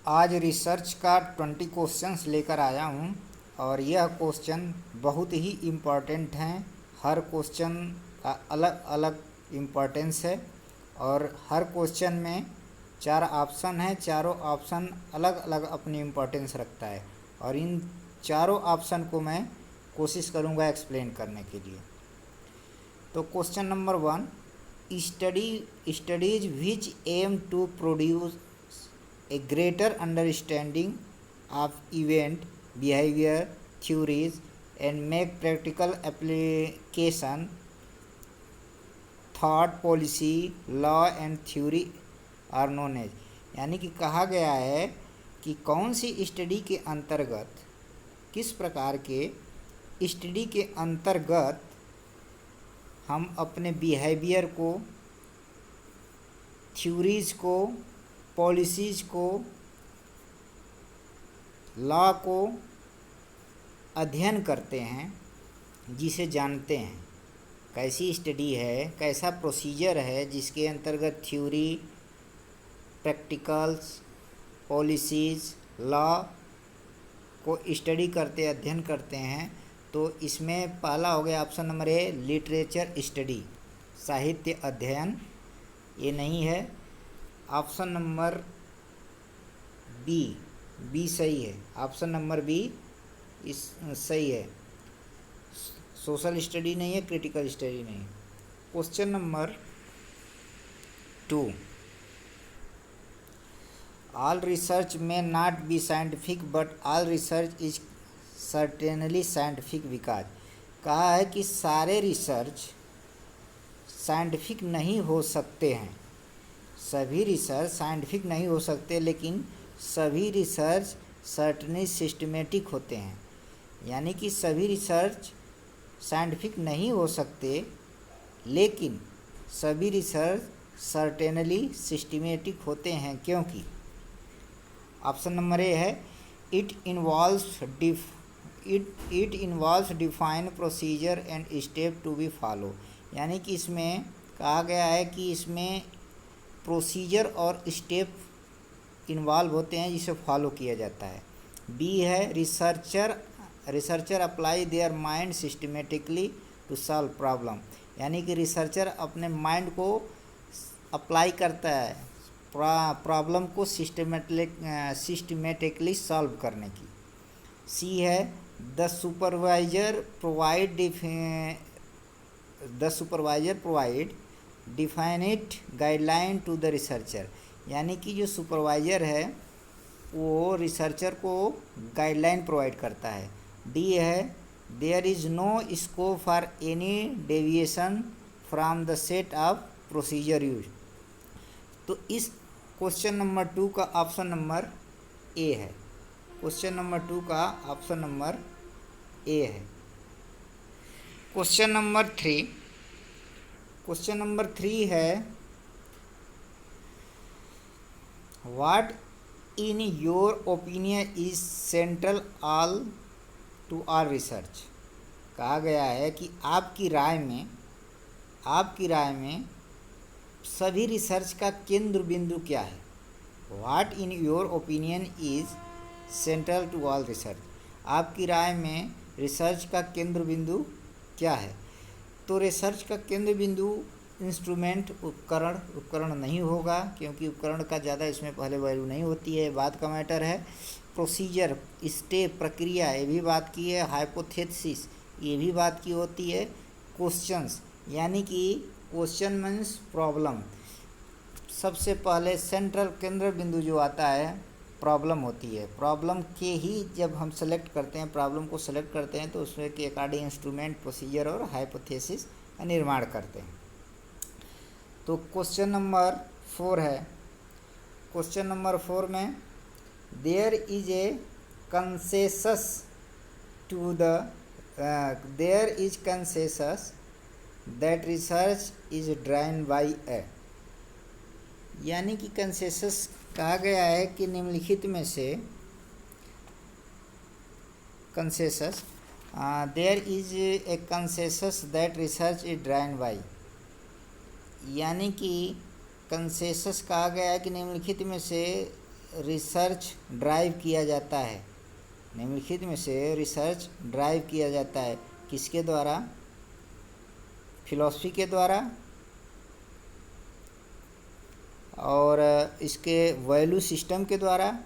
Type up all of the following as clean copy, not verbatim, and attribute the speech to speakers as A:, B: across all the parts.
A: आज रिसर्च का 20 क्वेश्चंस लेकर आया हूँ और यह क्वेश्चन बहुत ही इम्पोर्टेंट हैं। हर क्वेश्चन का अलग अलग इम्पोर्टेंस है और हर क्वेश्चन में 4 ऑप्शन हैं। चारों ऑप्शन अलग अलग अपनी इम्पोर्टेंस रखता है और इन चारों ऑप्शन को मैं कोशिश करूँगा एक्सप्लेन करने के लिए। तो question number 1, studies which aim to produce a greater understanding of event behavior theories and make practical application thought policy law and theory are known as। यानी कि कहा गया है कि कौन सी स्टडी के अंतर्गत, किस प्रकार के स्टडी के अंतर्गत हम अपने बिहेवियर को, थ्योरीज़ को, पॉलिसीज़ को, लॉ को अध्ययन करते हैं, जिसे जानते हैं। कैसी स्टडी है, कैसा प्रोसीजर है जिसके अंतर्गत थ्योरी, प्रैक्टिकल्स, पॉलिसीज़, लॉ को स्टडी करते, अध्ययन करते हैं। तो इसमें पहला हो गया ऑप्शन नंबर ए, लिटरेचर स्टडी, साहित्य अध्ययन। ये नहीं है। ऑप्शन नंबर बी सही है। ऑप्शन नंबर बी इस सही है। सोशल स्टडी नहीं है, क्रिटिकल स्टडी नहीं है। क्वेश्चन नंबर 2, ऑल रिसर्च में not be scientific but all research is certainly scientific because. कहा है कि सारे रिसर्च साइंटिफिक नहीं हो सकते हैं। सभी रिसर्च साइंटिफिक नहीं हो सकते, लेकिन सभी रिसर्च सर्टनली सिस्टमेटिक होते हैं। यानी कि सभी रिसर्च साइंटिफिक नहीं हो सकते, लेकिन सभी रिसर्च सर्टेनली सिस्टमेटिक होते हैं। क्योंकि ऑप्शन नंबर ए है, it involves define procedure and step to be follow. यानी कि इसमें कहा गया है कि इसमें प्रोसीजर और स्टेप इन्वॉल्व होते हैं जिसे फॉलो किया जाता है। बी है, researcher apply their mind systematically to solve problem. यानी कि रिसर्चर अपने माइंड को अप्लाई करता है प्रॉब्लम को सिस्टमेटिकली सॉल्व करने की। सी है, the supervisor provide definite guideline to the researcher. यानी कि जो सुपरवाइज़र है वो रिसर्चर को गाइडलाइन प्रोवाइड करता है। डी है, there is no scope for any deviation from the set of procedure use. तो इस क्वेश्चन नंबर 2 का ऑप्शन नंबर ए है। क्वेश्चन नंबर 2 का ऑप्शन नंबर ए है। क्वेश्चन नंबर 3 है, what in your opinion is central to all research. कहा गया है कि आपकी राय में सभी रिसर्च का केंद्र बिंदु क्या है। What in your opinion is central to all research. आपकी राय में रिसर्च का केंद्र बिंदु क्या है। तो रिसर्च का केंद्र बिंदु इंस्ट्रूमेंट, उपकरण नहीं होगा, क्योंकि उपकरण का ज़्यादा इसमें पहले वैल्यू नहीं होती है, बात का मैटर है। प्रोसीजर, स्टेप, प्रक्रिया, ये भी बात की है। हाइपोथेसिस, ये भी बात की होती है। क्वेश्चंस, यानी कि क्वेश्चन मीन्स प्रॉब्लम। सबसे पहले सेंट्रल केंद्र बिंदु जो आता है प्रॉब्लम होती है। प्रॉब्लम के ही जब हम सेलेक्ट करते हैं, प्रॉब्लम को सेलेक्ट करते हैं, तो उसमें के अकॉर्डिंग इंस्ट्रूमेंट, प्रोसीजर और हाइपोथेसिस का निर्माण करते हैं। तो क्वेश्चन नंबर 4 है। क्वेश्चन नंबर 4 में, there is consensus that research is driven by a. यानी कि कंसेंसस कहा गया है कि निम्नलिखित में से consensus, there is a consensus that research is driven by. यानी कि कंसेंसस कहा गया है कि निम्नलिखित में से रिसर्च ड्राइव किया जाता है, निम्नलिखित में से रिसर्च ड्राइव किया जाता है किसके द्वारा? फिलॉसफी के द्वारा, और इसके वैल्यू सिस्टम के द्वारा,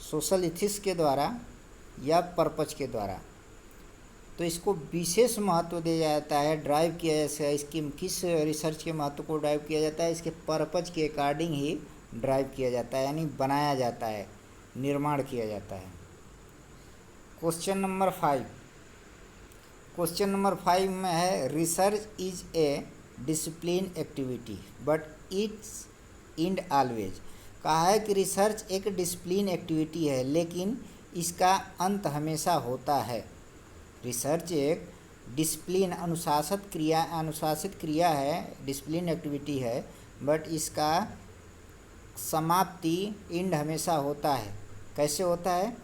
A: सोशल इथिक्स के द्वारा, या पर्पज के द्वारा। तो इसको विशेष महत्व दिया जाता है, ड्राइव किया जाता है। इसकी किस रिसर्च के महत्व को ड्राइव किया जाता है? इसके पर्पज के अकॉर्डिंग ही ड्राइव किया जाता है, यानी बनाया जाता है, निर्माण किया जाता है। क्वेश्चन नंबर 5, क्वेश्चन नंबर 5 में है research is a discipline activity but it's and always. कहा है कि रिसर्च एक डिसिप्लिन एक्टिविटी है लेकिन इसका अंत हमेशा होता है। रिसर्च एक डिसिप्लिन अनुशासित क्रिया है, डिसिप्लिन एक्टिविटी है, बट इसका समाप्ति एंड हमेशा होता है। कैसे होता है?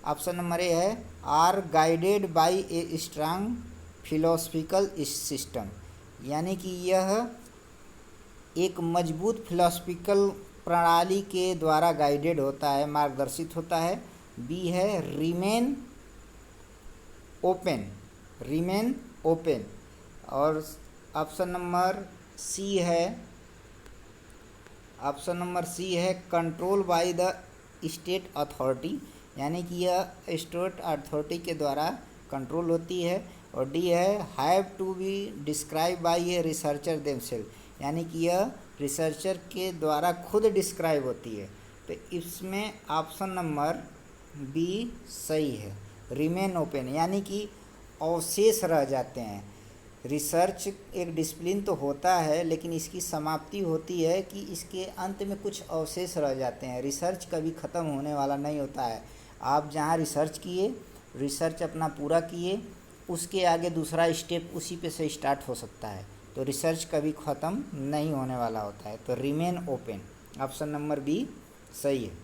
A: ऑप्शन नंबर ए है are guided by a strong philosophical system, यानी कि यह एक मजबूत फिलोसफिकल प्रणाली के द्वारा गाइडेड होता है, मार्गदर्शित होता है। बी है रिमेन ओपन, और ऑप्शन नंबर सी है control by the state authority, यानी कि यह स्टेट अथॉरिटी के द्वारा कंट्रोल होती है। और डी है have to be describe by a researcher themselves, यानी कि यह रिसर्चर के द्वारा खुद डिस्क्राइब होती है। तो इसमें ऑप्शन नंबर बी सही है, रिमेन ओपन, यानी कि अवशेष रह जाते हैं। रिसर्च एक डिसिप्लिन तो होता है लेकिन इसकी समाप्ति होती है कि इसके अंत में कुछ अवशेष रह जाते हैं। रिसर्च कभी ख़त्म होने वाला नहीं होता है। आप जहाँ रिसर्च किए, रिसर्च अपना पूरा किए, उसके आगे दूसरा स्टेप उसी पे से स्टार्ट हो सकता है। तो रिसर्च कभी ख़त्म नहीं होने वाला होता है। तो remain open, option number B सही है।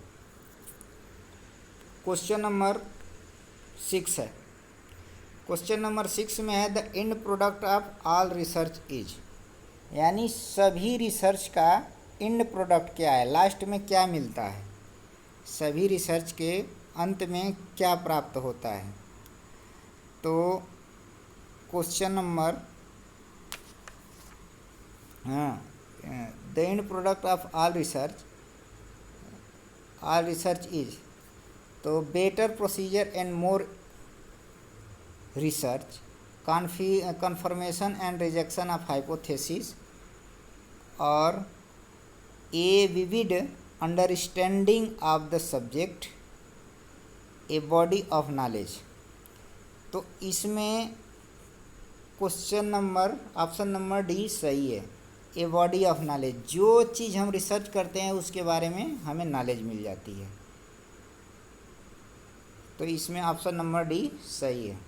A: क्वेश्चन नंबर 6 है। क्वेश्चन नंबर 6 में है the end product of all research is, यानी सभी रिसर्च का एंड प्रोडक्ट क्या है, लास्ट में क्या मिलता है, सभी रिसर्च के अंत में क्या प्राप्त होता है। तो question number the end product of all research is, तो better procedure and more research, confirmation and rejection of hypothesis, और a vivid understanding of the subject, a body of knowledge। तो इसमें question number option number D सही है, a body of knowledge. जो चीज़ हम research करते हैं उसके बारे में हमें नॉलेज मिल जाती है। तो इसमें ऑप्शन नंबर डी सही है।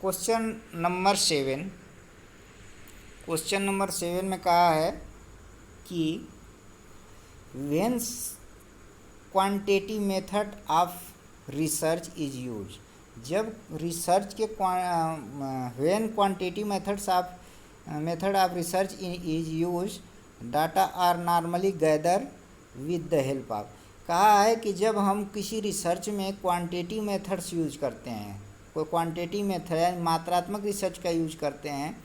A: क्वेश्चन नंबर 7 में कहा है कि when quantitative method of research is use, जब रिसर्च के when quantitative method of research is use data are normally gather with the help of. कहा है कि जब हम किसी रिसर्च में क्वांटिटेटिव मेथड्स यूज करते हैं, कोई क्वांटिटी मेथड यानी मात्रात्मक रिसर्च का यूज करते हैं,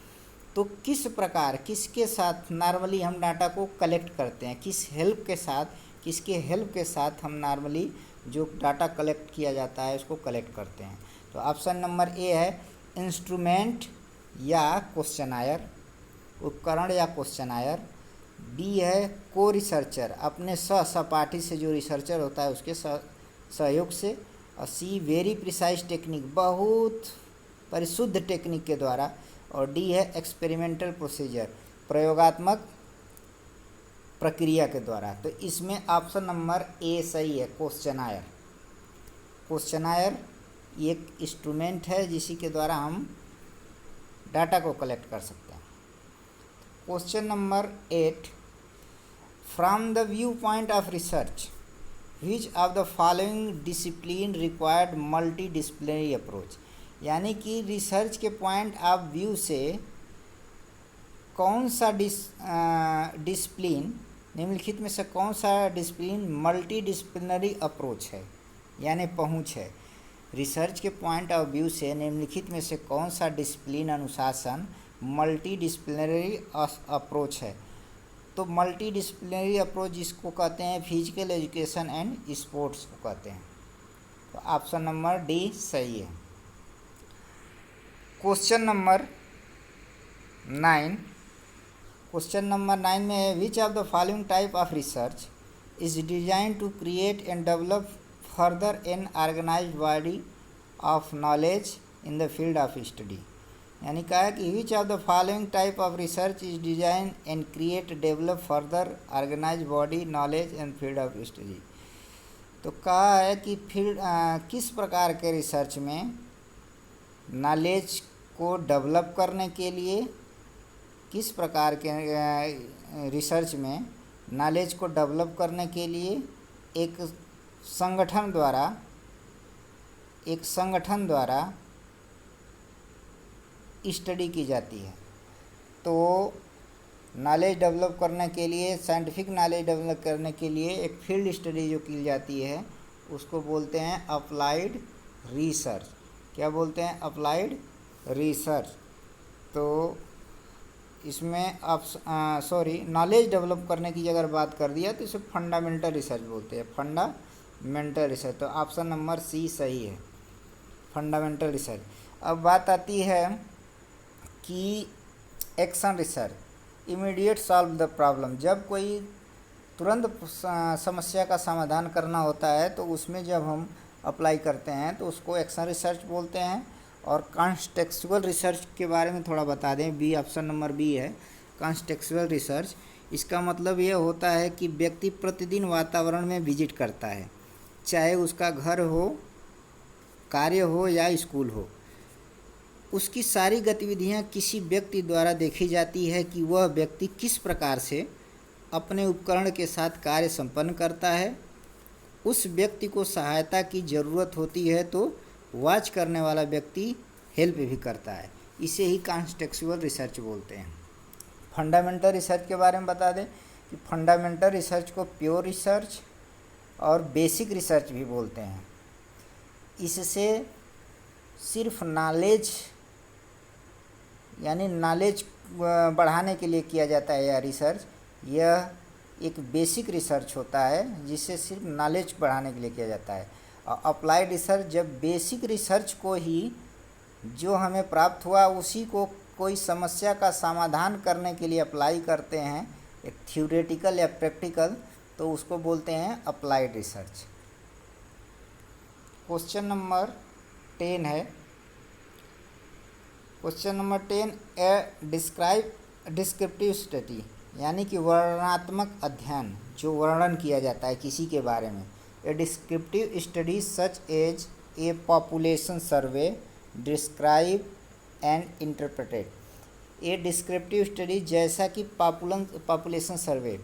A: तो किस प्रकार, किसके साथ नॉर्मली हम डाटा को कलेक्ट करते हैं, किसके हेल्प के साथ हम नॉर्मली जो डाटा कलेक्ट किया जाता है उसको कलेक्ट करते हैं। तो ऑप्शन नंबर ए है इंस्ट्रूमेंट या क्वेश्चनायर, उपकरण या क्वेश्चनायर। बी है को रिसर्चर, अपने सहपाठी से जो रिसर्चर होता है उसके सहयोग से। और सी वेरी प्रिसाइज टेक्निक, बहुत परिशुद्ध टेक्निक के द्वारा। और डी है एक्सपेरिमेंटल प्रोसीजर, प्रयोगात्मक प्रक्रिया के द्वारा। तो इसमें ऑप्शन नंबर ए सही है, क्वेश्चनायर। क्वेश्चनायर एक इंस्ट्रूमेंट है जिसी के द्वारा हम डाटा को कलेक्ट कर सकते हैं। Question number 8, from the view point of research which of the following discipline required multi disciplinary approach, यानी कि रिसर्च के पॉइंट ऑफ व्यू से कौन सा डिसिप्लिन निम्नलिखित में से कौन सा डिसिप्लिन मल्टी डिसिप्लिनरी अप्रोच है, यानी पहुंच है। रिसर्च के पॉइंट ऑफ व्यू से निम्नलिखित में से कौन सा डिसिप्लिन अनुशासन मल्टी डिसिप्लिनरी अप्रोच है। तो मल्टी डिसिप्लिनरी अप्रोच जिसको कहते हैं फिजिकल एजुकेशन एंड स्पोर्ट्स को कहते हैं। तो ऑप्शन नंबर डी सही है। क्वेश्चन नंबर 9 में है which of the following type of research is design to create and develop further an organized body of knowledge in the field of study. यानी कहा है कि which of the following type of research is design and create develop further organized body knowledge and field of study. तो कहा है कि field किस प्रकार के रिसर्च में नॉलेज को डेवलप करने के लिए, किस प्रकार के रिसर्च में नॉलेज को डेवलप करने के लिए एक संगठन द्वारा स्टडी की जाती है। तो नॉलेज डेवलप करने के लिए, साइंटिफिक नॉलेज डेवलप करने के लिए एक फील्ड स्टडी जो की जाती है उसको बोलते हैं अप्लाइड रिसर्च। क्या बोलते हैं? Applied research. तो इसमें नॉलेज डेवलप करने की अगर बात कर दिया तो इसे फंडामेंटल रिसर्च बोलते हैं, फंडामेंटल रिसर्च। तो ऑप्शन नंबर सी सही है, फंडामेंटल रिसर्च। अब बात आती है कि action research, immediate solve the problem. जब कोई तुरंत समस्या का समाधान करना होता है तो उसमें जब हम अप्लाई करते हैं तो उसको एक्शन रिसर्च बोलते हैं। और कॉन्टेक्सुअल रिसर्च के बारे में थोड़ा बता दें, बी ऑप्शन नंबर बी है कॉन्टेक्सुअल रिसर्च। इसका मतलब ये होता है कि व्यक्ति प्रतिदिन वातावरण में विजिट करता है, चाहे उसका घर हो, कार्य हो या स्कूल हो। उसकी सारी गतिविधियां किसी व्यक्ति द्वारा देखी जाती है कि वह व्यक्ति किस प्रकार से अपने उपकरण के साथ कार्य संपन्न करता है। उस व्यक्ति को सहायता की ज़रूरत होती है तो वॉच करने वाला व्यक्ति हेल्प भी करता है। इसे ही कॉन्टेक्सुअल रिसर्च बोलते हैं। फंडामेंटल रिसर्च के बारे में बता दें कि फंडामेंटल रिसर्च को प्योर रिसर्च और बेसिक रिसर्च भी बोलते हैं। इससे सिर्फ नॉलेज यानी नॉलेज बढ़ाने के लिए किया जाता है यह रिसर्च। यह एक बेसिक रिसर्च होता है जिससे सिर्फ नॉलेज बढ़ाने के लिए किया जाता है। और अप्लाइड रिसर्च जब बेसिक रिसर्च को ही जो हमें प्राप्त हुआ उसी को कोई समस्या का समाधान करने के लिए अप्लाई करते हैं, एक थ्योरेटिकल या प्रैक्टिकल, तो उसको बोलते हैं अप्लाइड रिसर्च। क्वेश्चन नंबर 10 है। Question number 10 describe descriptive study, यानी कि वर्णनात्मक अध्ययन, जो वर्णन किया जाता है किसी के बारे में। A descriptive study such as a population survey describe and interpreted. A descriptive study जैसा कि पॉपुलेशन सर्वे,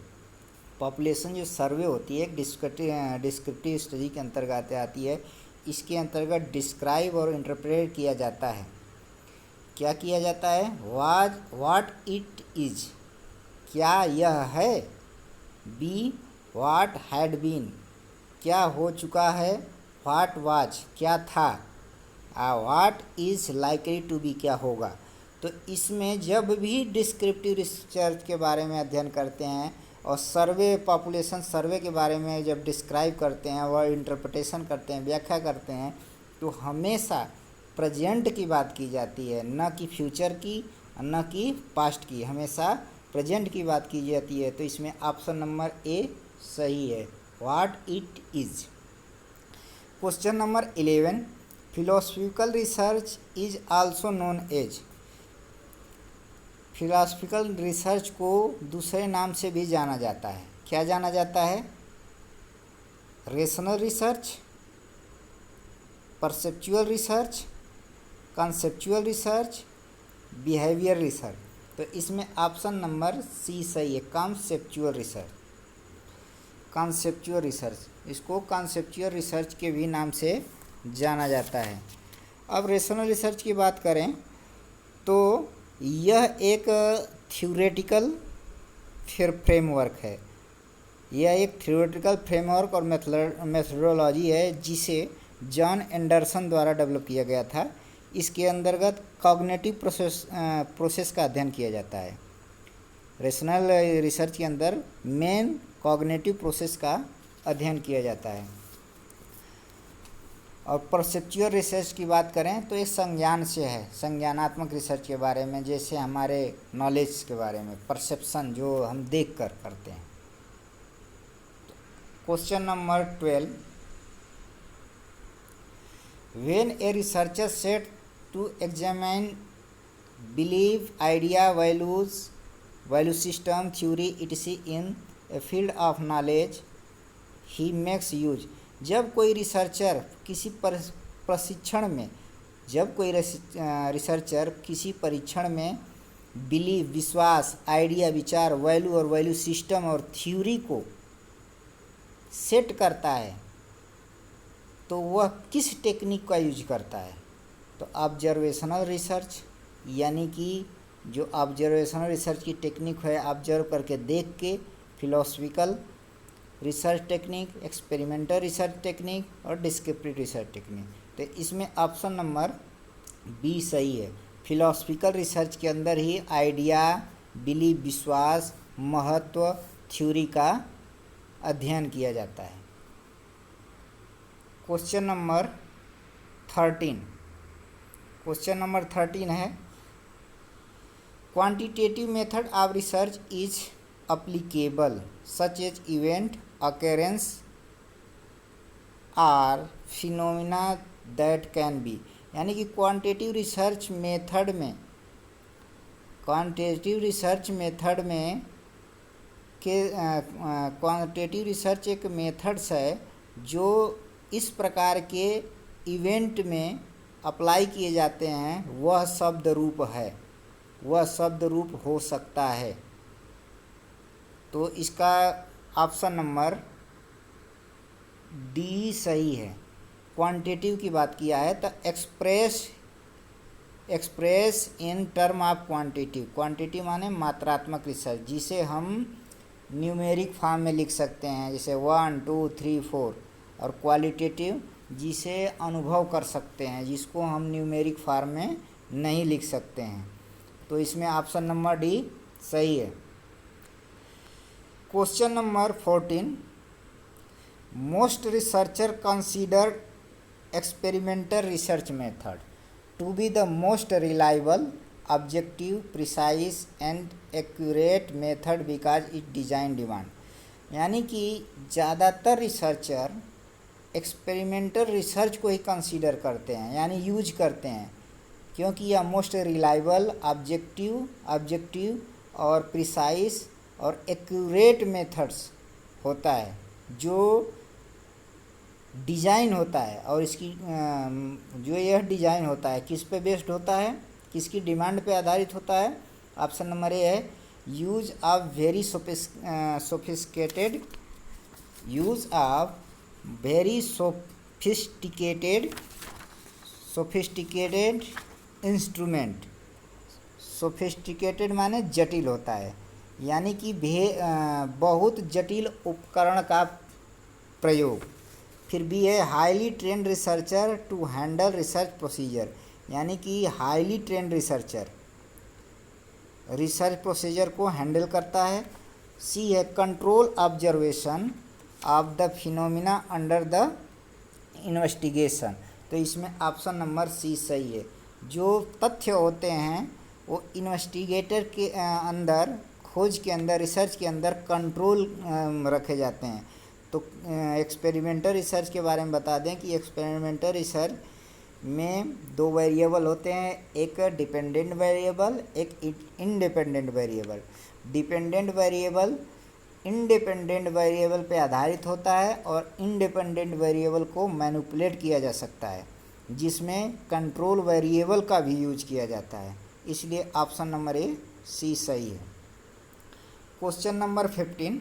A: पॉपुलेशन जो सर्वे होती है डिस्क्रिप्टिव स्टडी के अंतर्गत आती है। इसके अंतर्गत डिस्क्राइब और इंटरप्रेट किया जाता है। क्या किया जाता है? व्हाट इट इज, क्या यह है। बी व्हाट हैड बीन, क्या हो चुका है। व्हाट वाज, क्या था। What is likely to be, क्या होगा। तो इसमें जब भी डिस्क्रिप्टिव रिसर्च के बारे में अध्ययन करते हैं और सर्वे, पॉपुलेशन सर्वे के बारे में जब डिस्क्राइब करते हैं, वह इंटरप्रिटेशन करते हैं, व्याख्या करते हैं, तो हमेशा प्रेजेंट की बात की जाती है, न कि फ्यूचर की, न कि पास्ट की। हमेशा प्रेजेंट की बात की जाती है। तो इसमें ऑप्शन नंबर ए सही है, what it is. Question number 11 philosophical research is also known as. Philosophical research को दूसरे नाम से भी जाना जाता है। क्या जाना जाता है? Rational research, perceptual research, conceptual research, behaviour research. तो इसमें ऑप्शन नंबर सी सही है, कॉन्सेप्चुअल रिसर्च। कॉन्सेप्चुअल रिसर्च, इसको कॉन्सेप्चुअल रिसर्च के भी नाम से जाना जाता है। अब रेशनल रिसर्च की बात करें तो यह एक थ्योरेटिकल फ्रेमवर्क है। यह एक थ्योरेटिकल फ्रेमवर्क और मेथडोलॉजी है जिसे जॉन एंडरसन द्वारा डेवलप किया गया था। इसके अंतर्गत कॉग्निटिव प्रोसेस का अध्ययन किया जाता है। रेशनल रिसर्च के अंदर मेन कॉग्निटिव प्रोसेस का अध्ययन किया जाता है। और परसेप्चुअल रिसर्च की बात करें तो ये संज्ञान से है, संज्ञानात्मक रिसर्च के बारे में, जैसे हमारे नॉलेज के बारे में, परसेप्शन जो हम देख कर करते हैं। Question number 12, when a researcher set to examine believe idea value system theory its in a field of knowledge he makes use. जब कोई रिसर्चर किसी प्रशिक्षण में जब कोई रिसर्चर किसी परीक्षण में बिलीव विश्वास, आइडिया विचार, वैल्यू और वैल्यू सिस्टम और थ्योरी को सेट करता है तो वह किस टेक्निक का यूज करता है? तो ऑब्जर्वेशनल रिसर्च, यानी कि जो ऑब्जर्वेशनल रिसर्च की टेक्निक है, ऑब्जर्व करके देख के, philosophical research technique, experimental research technique और डिस्क्रिप्टिव रिसर्च टेक्निक। तो इसमें ऑप्शन नंबर बी सही है। फिलोसफिकल रिसर्च के अंदर ही आइडिया, बिलीव विश्वास, महत्व, थ्योरी का अध्ययन किया जाता है। क्वेश्चन नंबर 13 है, quantitative method of research is applicable such as event occurrence or phenomena that can be। यानी कि क्वांटिटेटिव रिसर्च मेथड में क्वांटिटेटिव रिसर्च एक मेथड्स है जो इस प्रकार के इवेंट में अप्लाई किए जाते हैं, वह शब्द रूप हो सकता है। तो इसका ऑप्शन नंबर डी सही है। क्वांटिटेटिव की बात किया है तो express in term of quantity माने मात्रात्मक रिसर्च, जिसे हम न्यूमेरिक फॉर्म में लिख सकते हैं, जैसे 1 2 3 4। और क्वालिटेटिव जिसे अनुभव कर सकते हैं, जिसको हम न्यूमेरिक फॉर्म में नहीं लिख सकते हैं। तो इसमें ऑप्शन नंबर डी सही है। Question number 14, most researcher consider experimental research method to be the most reliable, objective, precise and accurate method because it design demand. यानी कि ज़्यादातर रिसर्चर एक्सपेरिमेंटल रिसर्च को ही कंसीडर करते हैं, यानी यूज करते हैं, क्योंकि यह मोस्ट रिलायबल, ऑब्जेक्टिव और प्रिसाइज और एक्यूरेट मेथड्स होता है, जो डिज़ाइन होता है। और इसकी जो यह डिज़ाइन होता है किस पे बेस्ड होता है, किसकी डिमांड पे आधारित होता है? ऑप्शन नंबर ए है, use of very sophisticated instrument. Sophisticated माने जटिल होता है, यानी कि बहुत जटिल उपकरण का प्रयोग। फिर भी है highly trained researcher to handle research procedure, यानी कि highly trained researcher research procedure को हैंडल करता है। सी है control observation of the phenomena under the investigation. तो इसमें ऑप्शन नंबर सी सही है। जो तथ्य होते हैं वो इन्वेस्टिगेटर के अंदर, खोज के अंदर, रिसर्च के अंदर कंट्रोल रखे जाते हैं। तो एक्सपेरिमेंटल रिसर्च के बारे में बता दें कि एक्सपेरिमेंटल रिसर्च में 2 वेरिएबल होते हैं, एक डिपेंडेंट वेरिएबल, एक independent variable. Dependent variable independent variable पे आधारित होता है और इंडिपेंडेंट वेरिएबल को मैनिपुलेट किया जा सकता है, जिसमें कंट्रोल वेरिएबल का भी यूज किया जाता है। इसलिए ऑप्शन नंबर ए सी सही है। Question number 15,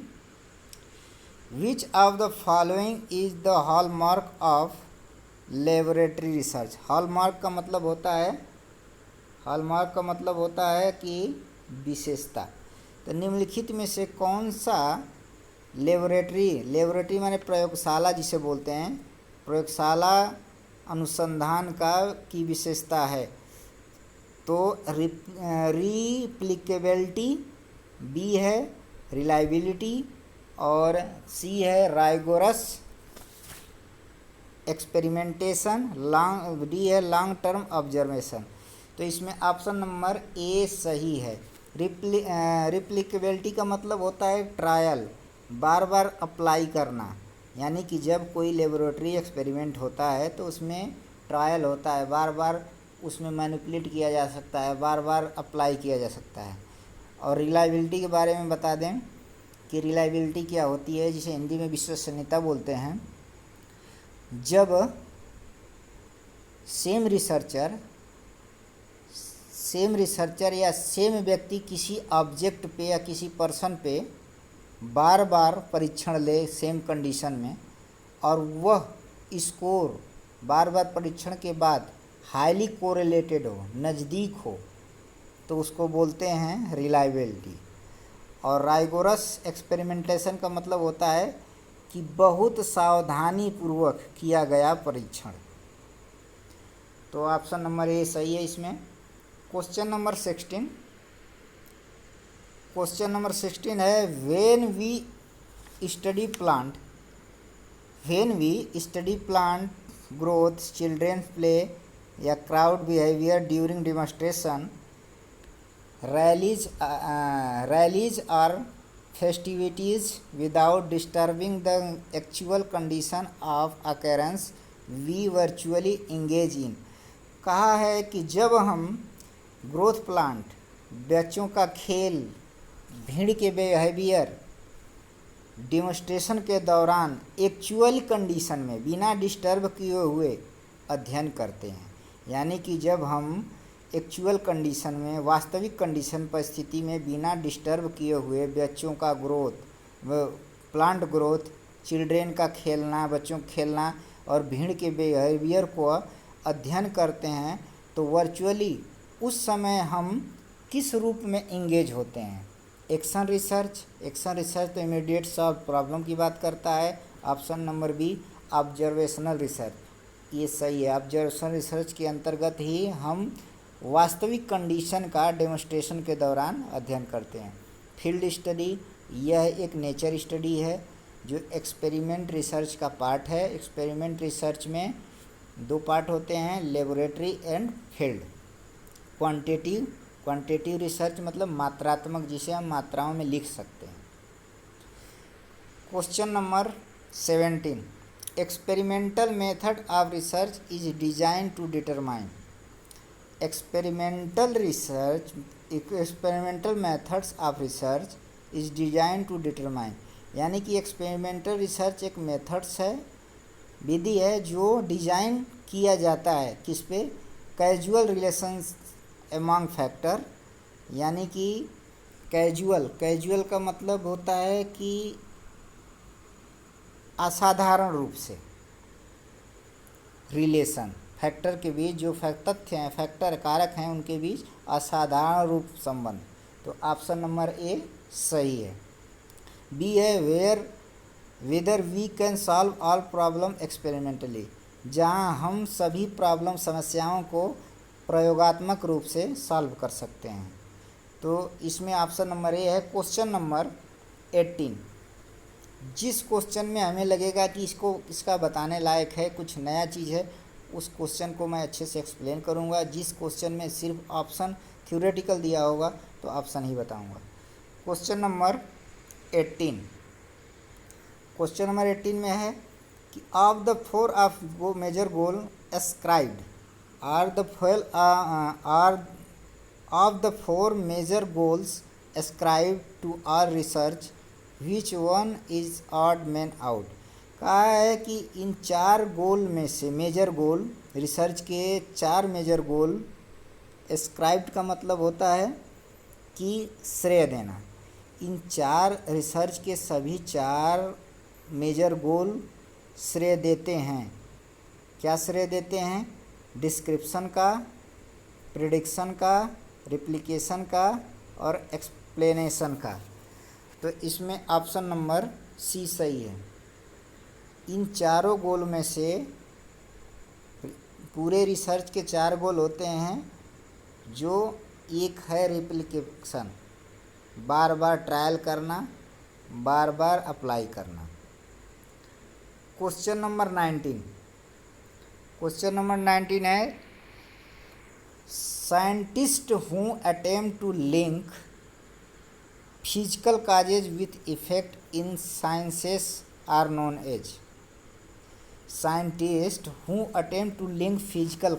A: which of the following is the hallmark of laboratory research. Hallmark का मतलब होता है कि विशेषता। तो निम्नलिखित में से कौन सा लेबोरेटरी माने प्रयोगशाला जिसे बोलते हैं, प्रयोगशाला अनुसंधान का की विशेषता है। तो रिप्लिकेबिलिटी, बी है रिलायबिलिटी, और सी है राइगोरस एक्सपेरिमेंटेशन, डी है लॉन्ग टर्म ऑब्जर्वेशन। तो इसमें ऑप्शन नंबर ए सही है। रिप्लिकेबिलिटी का मतलब होता है ट्रायल, बार बार अप्लाई करना, यानी कि जब कोई लेबोरेटरी एक्सपेरिमेंट होता है तो उसमें ट्रायल होता है, बार बार उसमें मैनिपुलेट किया जा सकता है, बार बार अप्लाई किया जा सकता है। और रिलायबिलिटी के बारे में बता दें कि रिलायबिलिटी क्या होती है, जिसे हिंदी में विश्वसनीयता बोलते हैं। जब सेम रिसर्चर या सेम व्यक्ति किसी ऑब्जेक्ट पे या किसी पर्सन पे बार बार परीक्षण ले सेम कंडीशन में, और वह स्कोर बार बार परीक्षण के बाद हाईली कोरिलेटेड हो, नज़दीक हो, तो उसको बोलते हैं रिलायबिलिटी। और राइगोरस एक्सपेरिमेंटेशन का मतलब होता है कि बहुत सावधानी पूर्वक किया गया परीक्षण। तो ऑप्शन नंबर ए सही है इसमें। क्वेश्चन नंबर 16 है when we study plant growth, children play या crowd behaviour during demonstration, rallies or festivities without disturbing the actual condition of occurrence we virtually engage in। कहा है कि जब हम ग्रोथ प्लांट, बच्चों का खेल, भीड़ के बिहेवियर डेमोन्स्ट्रेशन के दौरान एक्चुअल कंडीशन में बिना डिस्टर्ब किए हुए अध्ययन करते हैं, यानी कि जब हम एक्चुअल कंडीशन में, वास्तविक कंडीशन परिस्थिति में बिना डिस्टर्ब किए हुए बच्चों का ग्रोथ, प्लांट ग्रोथ, चिल्ड्रेन का खेलना, बच्चों का खेलना और भीड़ के बिहेवियर को अध्ययन करते हैं, तो वर्चुअली उस समय हम किस रूप में इंगेज होते हैं। एक्शन रिसर्च तो इमीडिएट सॉल्व प्रॉब्लम की बात करता है। Option number B observational research, ये सही है। ऑब्जर्वेशनल रिसर्च के अंतर्गत ही हम वास्तविक कंडीशन का डेमोन्स्ट्रेशन के दौरान अध्ययन करते हैं। फील्ड स्टडी, यह एक नेचर स्टडी है जो एक्सपेरिमेंट रिसर्च का पार्ट है। एक्सपेरिमेंट रिसर्च में दो पार्ट होते हैं, laboratory and field. Quantitative research मतलब मात्रात्मक, जिसे हम मात्राओं में लिख सकते हैं। Question number 17, experimental method of research is design to determine. Experimental methods of research is design to determine, यानी कि एक्सपेरिमेंटल रिसर्च एक मेथड्स है, विधि है जो डिजाइन किया जाता है किस पे, कैजुअल रिलेशंस एमॉन्ग फैक्टर, यानी कि कैजुअल का मतलब होता है कि असाधारण रूप से, रिलेशन फैक्टर के बीच जो तथ्य हैं, फैक्टर कारक हैं, उनके बीच असाधारण रूप संबंध। तो ऑप्शन नंबर ए सही है। बी है whether we can solve all problem experimentally, जहां हम सभी प्रॉब्लम, समस्याओं को प्रयोगात्मक रूप से सॉल्व कर सकते हैं। तो इसमें ऑप्शन नंबर ए है। क्वेश्चन नंबर 18, जिस क्वेश्चन में हमें लगेगा कि इसका बताने लायक है, कुछ नया चीज़ है, उस क्वेश्चन को मैं अच्छे से एक्सप्लेन करूंगा। जिस क्वेश्चन में सिर्फ ऑप्शन थ्योरेटिकल दिया होगा तो ऑप्शन ही बताऊंगा। क्वेश्चन नंबर 18 में है कि of the four of major goal ascribed of the four major goals ascribed to our research which one is odd man out. कहा है कि इन 4 गोल में से मेजर गोल, रिसर्च के 4 मेजर गोल, एस्क्राइब्ड का मतलब होता है कि श्रेय देना। इन 4 रिसर्च के सभी 4 मेजर गोल श्रेय देते हैं। क्या श्रेय देते हैं? डिस्क्रिप्शन का, प्रिडिक्शन का, रिप्लिकेशन का और एक्सप्लेनेशन का। तो इसमें ऑप्शन नंबर सी सही है। इन चारों गोल में से पूरे रिसर्च के 4 गोल होते हैं, जो एक है रिप्लिकेशन, बार बार ट्रायल करना, बार बार अप्लाई करना। क्वेश्चन नंबर 19, क्वेश्चन नंबर 19 है scientist who attempt to link physical causes with effect in sciences are known as. Scientist who attempt to link physical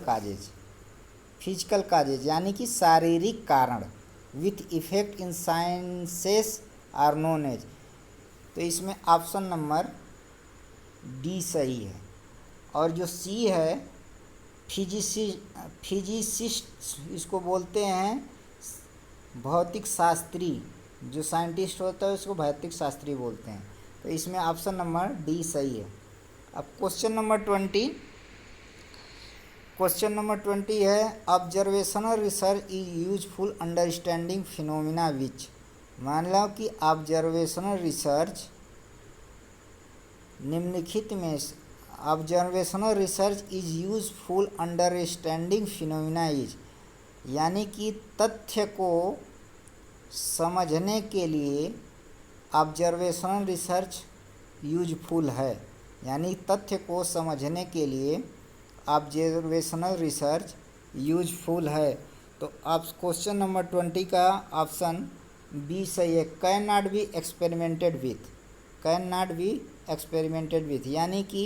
A: causes यानी कि शारीरिक कारण with effect in sciences are known as. तो इसमें option number D सही है। और जो सी है फिजिसिस्ट इसको बोलते हैं, भौतिक शास्त्री, जो साइंटिस्ट होता है उसको भौतिक शास्त्री बोलते हैं। तो इसमें ऑप्शन नंबर डी सही है। अब क्वेश्चन नंबर 20, क्वेश्चन नंबर 20 है observational research is useful understanding phenomena विच। मान लो कि ऑब्जर्वेशनल रिसर्च निम्नलिखित में observational research is useful understanding phenomena is, यानी कि तथ्य को समझने के लिए ऑब्जर्वेशनल रिसर्च यूजफुल है, यानी तथ्य को समझने के लिए ऑब्जर्वेशनल रिसर्च यूजफुल है। तो आप क्वेश्चन नंबर 20 का ऑप्शन बी सही है। Can not be experimented with, can not be experimented with यानी कि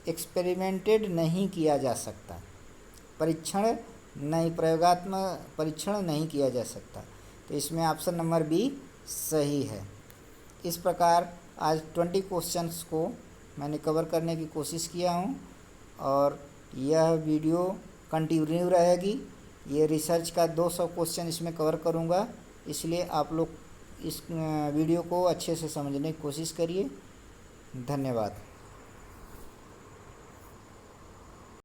A: एक्सपेरिमेंटेड नहीं किया जा सकता, परीक्षण नहीं, प्रयोगात्मक परीक्षण नहीं किया जा सकता। तो इसमें ऑप्शन नंबर बी सही है। इस प्रकार आज 20 क्वेश्चंस को मैंने कवर करने की कोशिश किया हूँ और यह वीडियो कंटिन्यू रहेगी। ये रिसर्च का 200 क्वेश्चन इसमें कवर करूँगा, इसलिए आप लोग इस वीडियो को अच्छे से समझने की कोशिश करिए। धन्यवाद।